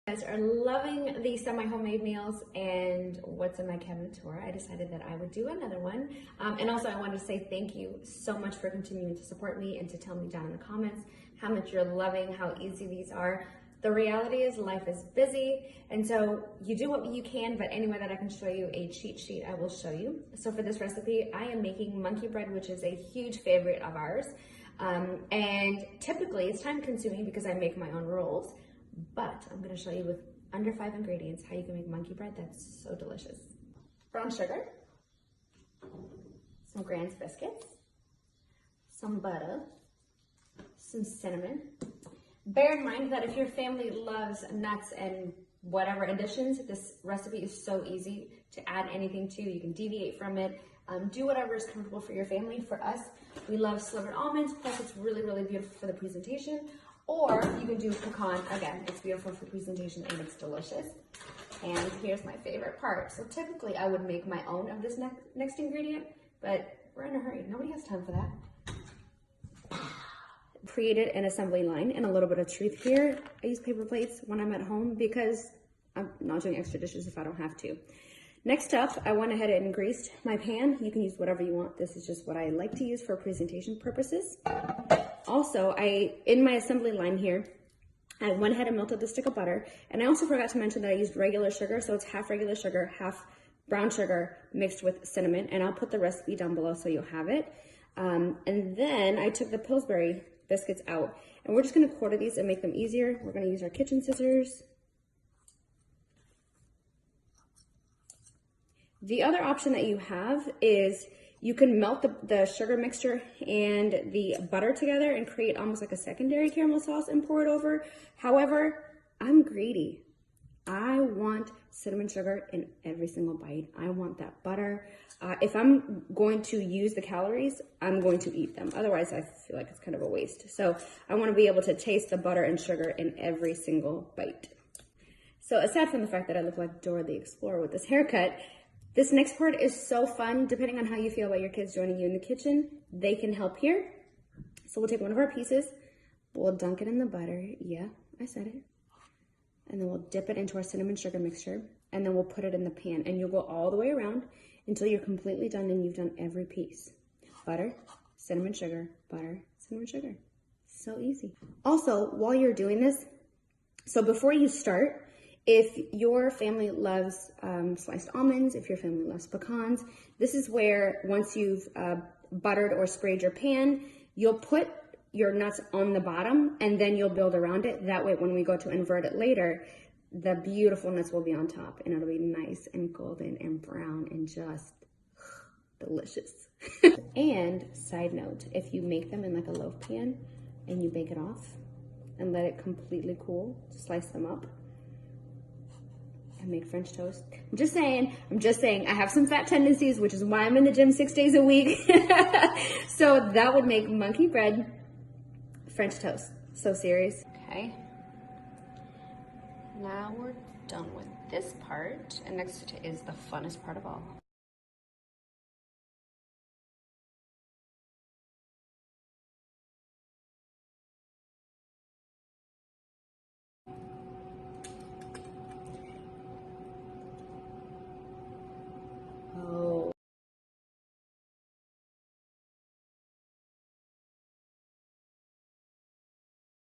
Guys are loving the semi-homemade meals and what's in my cabinet tour. I decided that I would do another one. And also I wanted to say thank you so much for continuing to support me and to tell me down in the comments how much you're loving, how easy these are. The reality is life is busy, and so you do what you can, but any way that I can show you a cheat sheet, I will show you. So for this recipe, I am making monkey bread, which is a huge favorite of ours. And typically it's time consuming because I make my own rolls. But I'm going to show you with under 5 ingredients how you can make monkey bread that's so delicious. Brown sugar, some Grand's biscuits, some butter, some cinnamon. Bear in mind that if your family loves nuts and whatever additions, this recipe is so easy to add anything to. You can deviate from it. Do whatever is comfortable for your family. For us, we love slivered almonds, plus it's really, really beautiful for the presentation. Or you can do pecan. Again, it's beautiful for presentation and it's delicious. And here's my favorite part. So typically I would make my own of this next ingredient, but we're in a hurry. Nobody has time for that. Created an assembly line, and a little bit of truth here. I use paper plates when I'm at home because I'm not doing extra dishes if I don't have to. Next up, I went ahead and greased my pan. You can use whatever you want. This is just what I like to use for presentation purposes. Also, in my assembly line here, I went ahead and melted the stick of butter. And I also forgot to mention that I used regular sugar. So it's half regular sugar, half brown sugar mixed with cinnamon. And I'll put the recipe down below so you'll have it. And then I took the Pillsbury biscuits out. And we're just going to quarter these and make them easier. We're going to use our kitchen scissors. The other option that you have is you can melt the sugar mixture and the butter together and create almost like a secondary caramel sauce and pour it over. However, I'm greedy. I want cinnamon sugar in every single bite. I want that butter. If I'm going to use the calories, I'm going to eat them. Otherwise, I feel like it's kind of a waste. So I want to be able to taste the butter and sugar in every single bite. So aside from the fact that I look like Dora the Explorer with this haircut, this next part is so fun. Depending on how you feel about your kids joining you in the kitchen, they can help here. So we'll take one of our pieces, we'll dunk it in the butter. Yeah, I said it. And then we'll dip it into our cinnamon sugar mixture, and then we'll put it in the pan, and you'll go all the way around until you're completely done and you've done every piece. Butter, cinnamon sugar, butter, cinnamon sugar. So easy. Also, while you're doing this, so before you start, if your family loves sliced almonds, if your family loves pecans, this is where once you've buttered or sprayed your pan, you'll put your nuts on the bottom and then you'll build around it. That way when we go to invert it later, the beautiful nuts will be on top and it'll be nice and golden and brown and just delicious. And side note, if you make them in like a loaf pan and you bake it off and let it completely cool, slice them up, and make French toast. I'm just saying, I have some fat tendencies, which is why I'm in the gym 6 days a week. So that would make monkey bread, French toast. So serious. Okay. Now we're done with this part, and next is the funnest part of all.